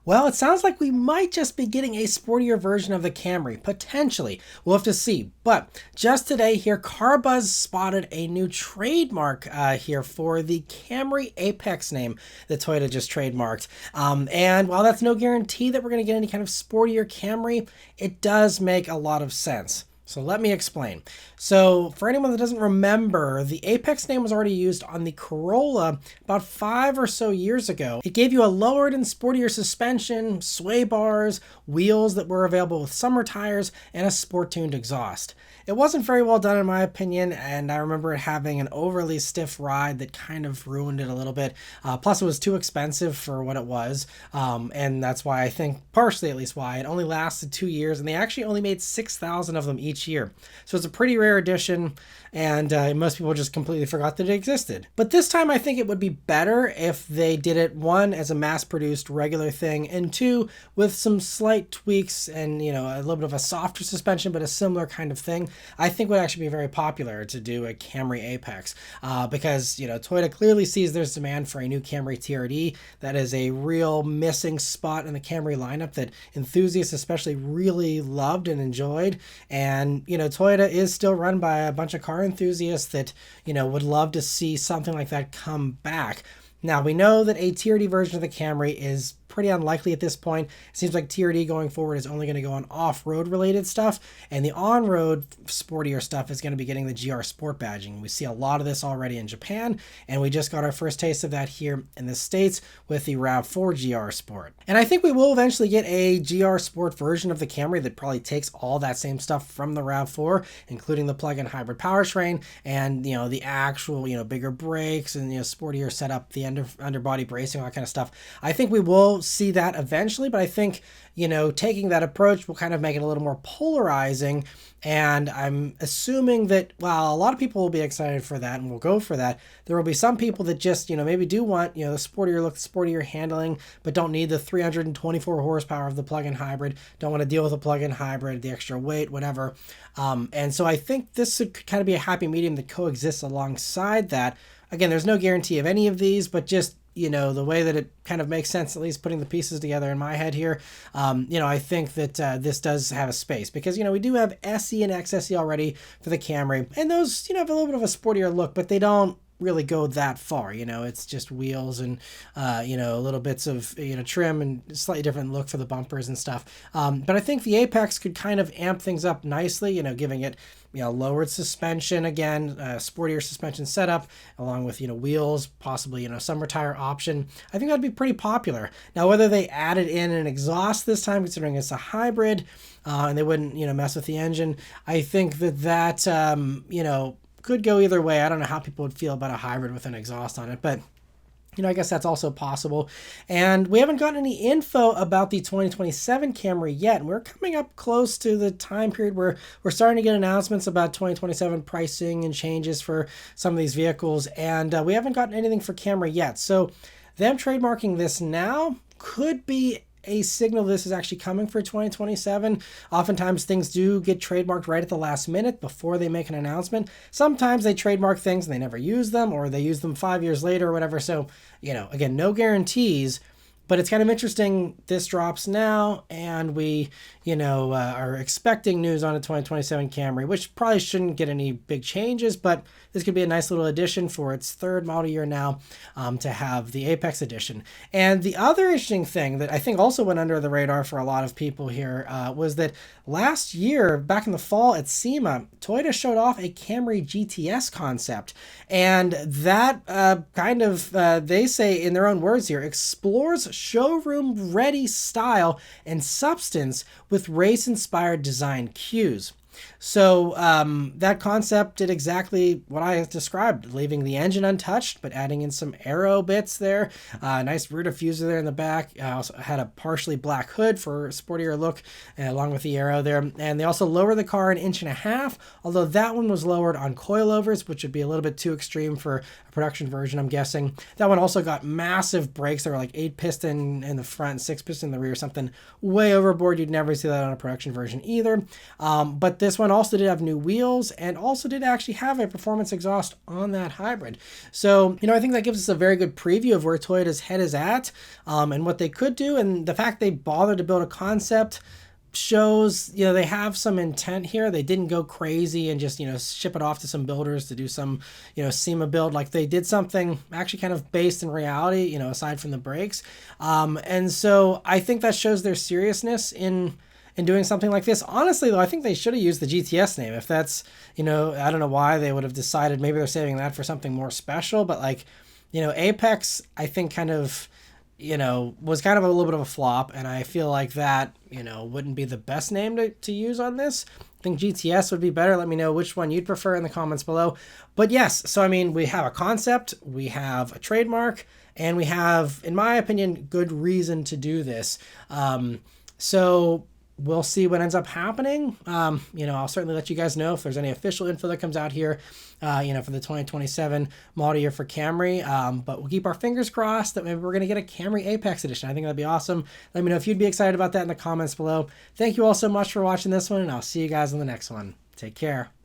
Well, it sounds like we might just be getting a sportier version of the Camry, potentially. We'll have to see. But just today here, Carbuzz spotted a new trademark here for the Camry Apex name that Toyota just trademarked. And while that's no guarantee that we're going to get any kind of sportier Camry, it does make a lot of sense. So let me explain. So for anyone that doesn't remember, the Apex name was already used on the Corolla about 5 or so years ago. It gave you a lowered and sportier suspension, sway bars, wheels that were available with summer tires, and a sport-tuned exhaust. It wasn't very well done in my opinion, and I remember it having an overly stiff ride that kind of ruined it a little bit. Plus it was too expensive for what it was, and that's why I think, partially at least why, it only lasted 2 years, and they actually only made 6,000 of them each year. So it's a pretty rare edition, and most people just completely forgot that it existed. But this time I think it would be better if they did it, one, as a mass-produced regular thing, and two, with some slight tweaks and, you know, a little bit of a softer suspension, but a similar kind of thing. I think would actually be very popular to do a Camry Apex because, you know, Toyota clearly sees there's demand for a new Camry TRD. That is a real missing spot in the Camry lineup that enthusiasts especially really loved and enjoyed. And, you know, Toyota is still run by a bunch of car enthusiasts that, you know, would love to see something like that come back. Now, we know that a TRD version of the Camry is pretty unlikely at this point. It seems like TRD going forward is only going to go on off-road related stuff, and the on-road sportier stuff is going to be getting the GR Sport badging. We see a lot of this already in Japan, and we just got our first taste of that here in the States with the RAV4 GR Sport. And I think we will eventually get a GR Sport version of the Camry that probably takes all that same stuff from the RAV4, including the plug-in hybrid powertrain and, you know, the actual, you know, bigger brakes and, you know, sportier setup, the underbody bracing, all that kind of stuff. I think we will see that eventually, but I think, you know, taking that approach will kind of make it a little more polarizing. And I'm assuming that while a lot of people will be excited for that and will go for that, there will be some people that just, you know, maybe do want, you know, the sportier look, the sportier handling, but don't need the 324 horsepower of the plug-in hybrid, don't want to deal with a plug-in hybrid, the extra weight, whatever. And so I think this could kind of be a happy medium that coexists alongside that. Again, there's no guarantee of any of these, but just, you know, the way that it kind of makes sense, at least putting the pieces together in my head here, you know, I think that this does have a space because, you know, we do have SE and XSE already for the Camry, and those, you know, have a little bit of a sportier look, but they don't really go that far. You know, it's just wheels and you know, little bits of, you know, trim and slightly different look for the bumpers and stuff. But I think the Apex could kind of amp things up nicely, you know, giving it, you know, lowered suspension, again, sportier suspension setup, along with, you know, wheels, possibly, you know, summer tire option. I think that'd be pretty popular. Now, whether they added in an exhaust this time, considering it's a hybrid, and they wouldn't, you know, mess with the engine, I think that you know, could go either way. I don't know how people would feel about a hybrid with an exhaust on it, but, you know, I guess that's also possible. And we haven't gotten any info about the 2027 Camry yet. And we're coming up close to the time period where we're starting to get announcements about 2027 pricing and changes for some of these vehicles. And we haven't gotten anything for Camry yet. So them trademarking this now could be a signal this is actually coming for 2027. Oftentimes things do get trademarked right at the last minute before they make an announcement. Sometimes they trademark things and they never use them, or they use them 5 years later or whatever. So, you know, again, no guarantees, but it's kind of interesting. This drops now, and we, you know, are expecting news on a 2027 Camry, which probably shouldn't get any big changes, but this could be a nice little addition for its third model year now, to have the Apex edition. And the other interesting thing that I think also went under the radar for a lot of people here was that last year, back in the fall at SEMA, Toyota showed off a Camry GTS concept. And that kind of, they say in their own words here, explores showroom-ready style and substance with race-inspired design cues. So that concept did exactly what I described, leaving the engine untouched, but adding in some aero bits there. Nice rear diffuser there in the back. Also had a partially black hood for a sportier look, along with the aero there. And they also lowered the car 1.5 inches, although that one was lowered on coilovers, which would be a little bit too extreme for a production version, I'm guessing. That one also got massive brakes. They were like 8 piston in the front, 6 piston in the rear, something way overboard. You'd never see that on a production version either. But this one also did have new wheels and also did actually have a performance exhaust on that hybrid. So, I think that gives us a very good preview of where Toyota's head is at, and what they could do. And the fact they bothered to build a concept shows, they have some intent here. They didn't go crazy and just, ship it off to some builders to do some, SEMA build. Like, they did something actually kind of based in reality, aside from the brakes. And so I think that shows their seriousness in doing something like this. Honestly, though, I think they should have used the GTS name. If that's, I don't know why they would have decided maybe they're saving that for something more special, but like, Apex, I think kind of, was kind of a little bit of a flop, and I feel like that, wouldn't be the best name to use on this. I think GTS would be better. Let me know which one you'd prefer in the comments below. But yes, so I mean, we have a concept, we have a trademark, and we have, in my opinion, good reason to do this. So we'll see what ends up happening. I'll certainly let you guys know if there's any official info that comes out here, for the 2027 model year for Camry. But we'll keep our fingers crossed that maybe we're going to get a Camry Apex edition. I think that'd be awesome. Let me know if you'd be excited about that in the comments below. Thank you all so much for watching this one, and I'll see you guys on the next one. Take care.